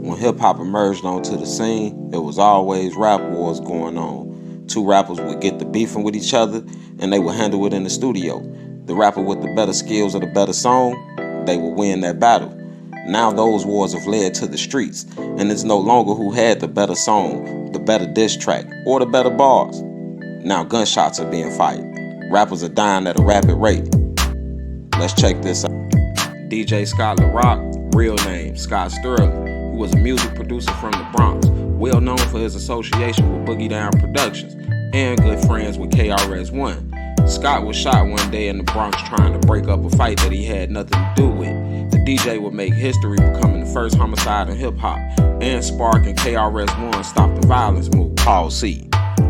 When hip-hop emerged onto the scene, it was always rap wars going on. Two rappers would get to beefing with each other, and they would handle it in the studio. The rapper with the better skills or the better song, they would win that battle. Now those wars have led to the streets, and it's no longer who had the better song, the better diss track, or the better bars. Now gunshots are being fired. Rappers are dying at a rapid rate. Let's check this out. DJ Scott Larock, real name Scott Sterling, who was a music producer from the Bronx, well known for his association with Boogie Down Productions, and good friends with KRS-One. Scott was shot one day in the Bronx trying to break up a fight that he had nothing to do with. The DJ would make history, becoming the first homicide in hip-hop, and Spark and KRS-One stopped the violence move. Paul C.,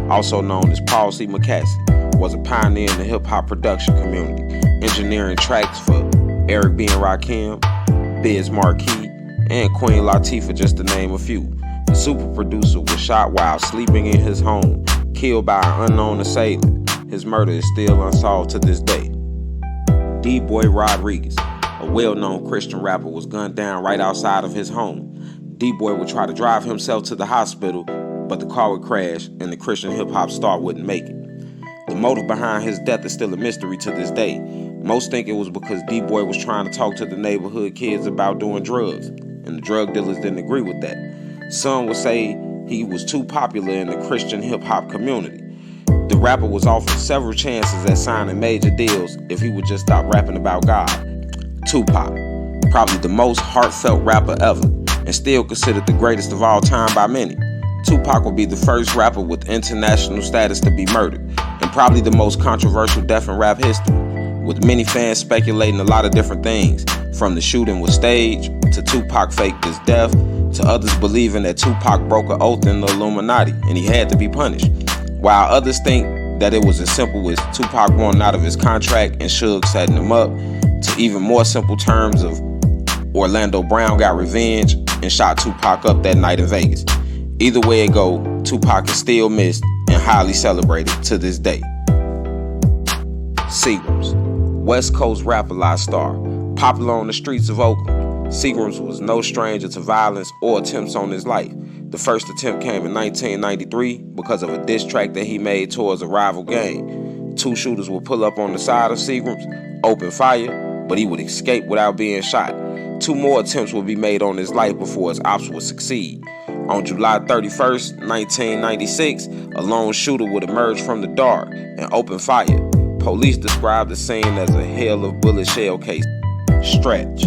also known as Paul C. McCassie, was a pioneer in the hip-hop production community, engineering tracks for Eric B. and Rakim, Biz Markie, and Queen Latifah, just to name a few. The super producer was shot while sleeping in his home, killed by an unknown assailant. His murder is still unsolved to this day. D-Boy Rodriguez, a well-known Christian rapper, was gunned down right outside of his home. D-Boy would try to drive himself to the hospital, but the car would crash and the Christian hip-hop star wouldn't make it. The motive behind his death is still a mystery to this day. Most think it was because D-Boy was trying to talk to the neighborhood kids about doing drugs, and the drug dealers didn't agree with that. Some would say he was too popular in the Christian hip-hop community. The rapper was offered several chances at signing major deals if he would just stop rapping about God. Tupac, probably the most heartfelt rapper ever, and still considered the greatest of all time by many. Tupac would be the first rapper with international status to be murdered, and probably the most controversial death in rap history, with many fans speculating a lot of different things, from the shooting was staged, to Tupac faked his death, to others believing that Tupac broke an oath in the Illuminati and he had to be punished, while others think that it was as simple as Tupac wanting out of his contract and Suge setting him up, to even more simple terms of Orlando Brown got revenge and shot Tupac up that night in Vegas. Either way it go, Tupac is still missed and highly celebrated to this day. Seagrams, West Coast rap-a-lot star, popular on the streets of Oakland. Seagrams was no stranger to violence or attempts on his life. The first attempt came in 1993 because of a diss track that he made towards a rival gang. Two shooters would pull up on the side of Seagrams, open fire, but he would escape without being shot. Two more attempts would be made on his life before his ops would succeed. On July 31st, 1996, a lone shooter would emerge from the dark and open fire. Police described the scene as a hail of bullet shell casings. Stretch,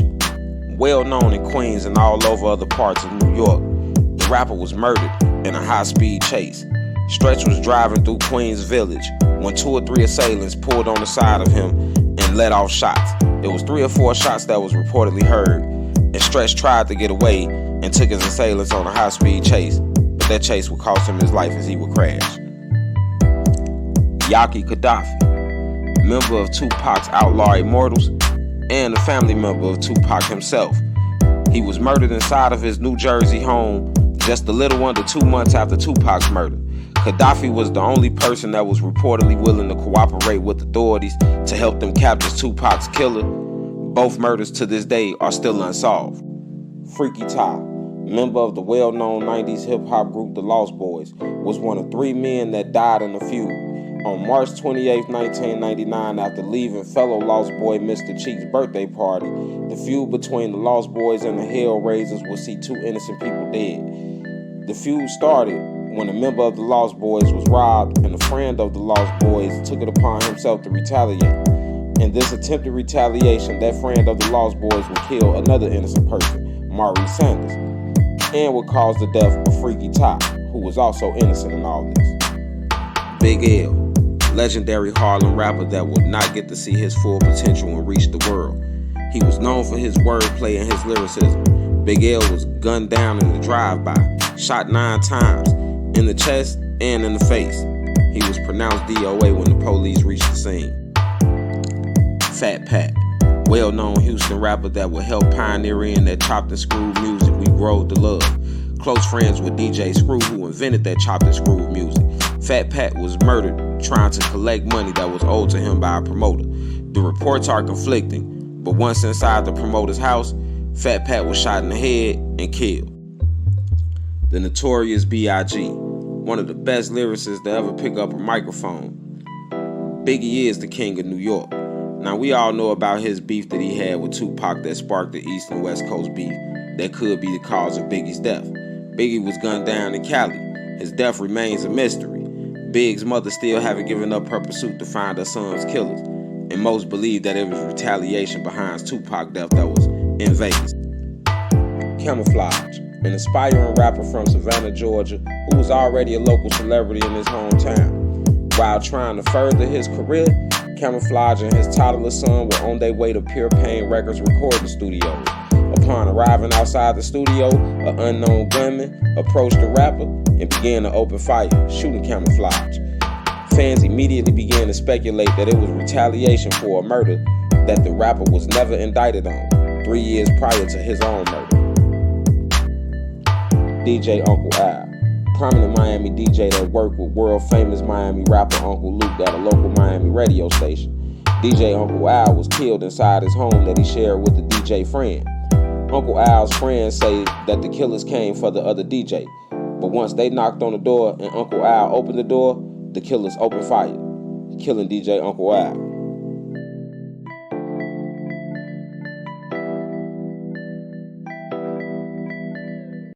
well known in Queens and all over other parts of New York, the rapper was murdered in a high-speed chase. Stretch was driving through Queens Village when 2 or 3 assailants pulled on the side of him and let off shots. It was 3 or 4 shots that was reportedly heard, and Stretch tried to get away and took his assailants on a high-speed chase, but that chase would cost him his life as he would crash. Yaki Khadfai, member of Tupac's Outlaw Immortals and a family member of Tupac himself. He was murdered inside of his New Jersey home just a little under 2 months after Tupac's murder. Khadfai was the only person that was reportedly willing to cooperate with authorities to help them capture Tupac's killer. Both murders to this day are still unsolved. Freaky Ty, member of the well-known 90s hip-hop group The Lost Boys, was one of 3 men that died in the feud. On March 28, 1999, after leaving fellow Lost Boy Mr. Cheek's birthday party, the feud between the Lost Boys and the Hellraisers would see 2 innocent people dead. The feud started when a member of the Lost Boys was robbed and a friend of the Lost Boys took it upon himself to retaliate. In this attempted retaliation, that friend of the Lost Boys would kill another innocent person, Maurice Sanders, and would cause the death of Freaky Ty, who was also innocent in all this. Big L, legendary Harlem rapper that would not get to see his full potential and reach the world. He was known for his wordplay and his lyricism. Big L was gunned down in the drive-by, shot 9 times, in the chest and in the face. He was pronounced DOA when the police reached the scene. Fat Pat, well-known Houston rapper that would help pioneer in that chopped and screwed music we growed to love. Close friends with DJ Screw, who invented that chopped and screwed music. Fat Pat was murdered trying to collect money that was owed to him by a promoter. The reports are conflicting, but once inside the promoter's house, Fat Pat was shot in the head and killed. the notorious B.I.G., one of the best lyricists to ever pick up a microphone. Biggie is the king of New York. Now, we all know about his beef that he had with Tupac that sparked the East and West Coast beef that could be the cause of Biggie's death. Biggie was gunned down in Cali. His death remains a mystery. Big's mother still haven't given up her pursuit to find her son's killers, and most believe that it was retaliation behind Tupac's death that was in Vegas. Camoflauge, an aspiring rapper from Savannah, Georgia, who was already a local celebrity in his hometown. While trying to further his career, Camoflauge and his toddlerless son were on their way to Pure Pain Records recording studios. Upon arriving outside the studio, an unknown gunman approached the rapper and began to open fire, shooting Camoflauge. Fans immediately began to speculate that it was retaliation for a murder that the rapper was never indicted on, 3 years prior to his own murder. DJ Uncle Al, prominent Miami DJ that worked with world-famous Miami rapper Uncle Luke at a local Miami radio station. DJ Uncle Al was killed inside his home that he shared with a DJ friend. Uncle Al's friends say that the killers came for the other DJ, but once they knocked on the door and Uncle Al opened the door, the killers opened fire, killing DJ Uncle Al.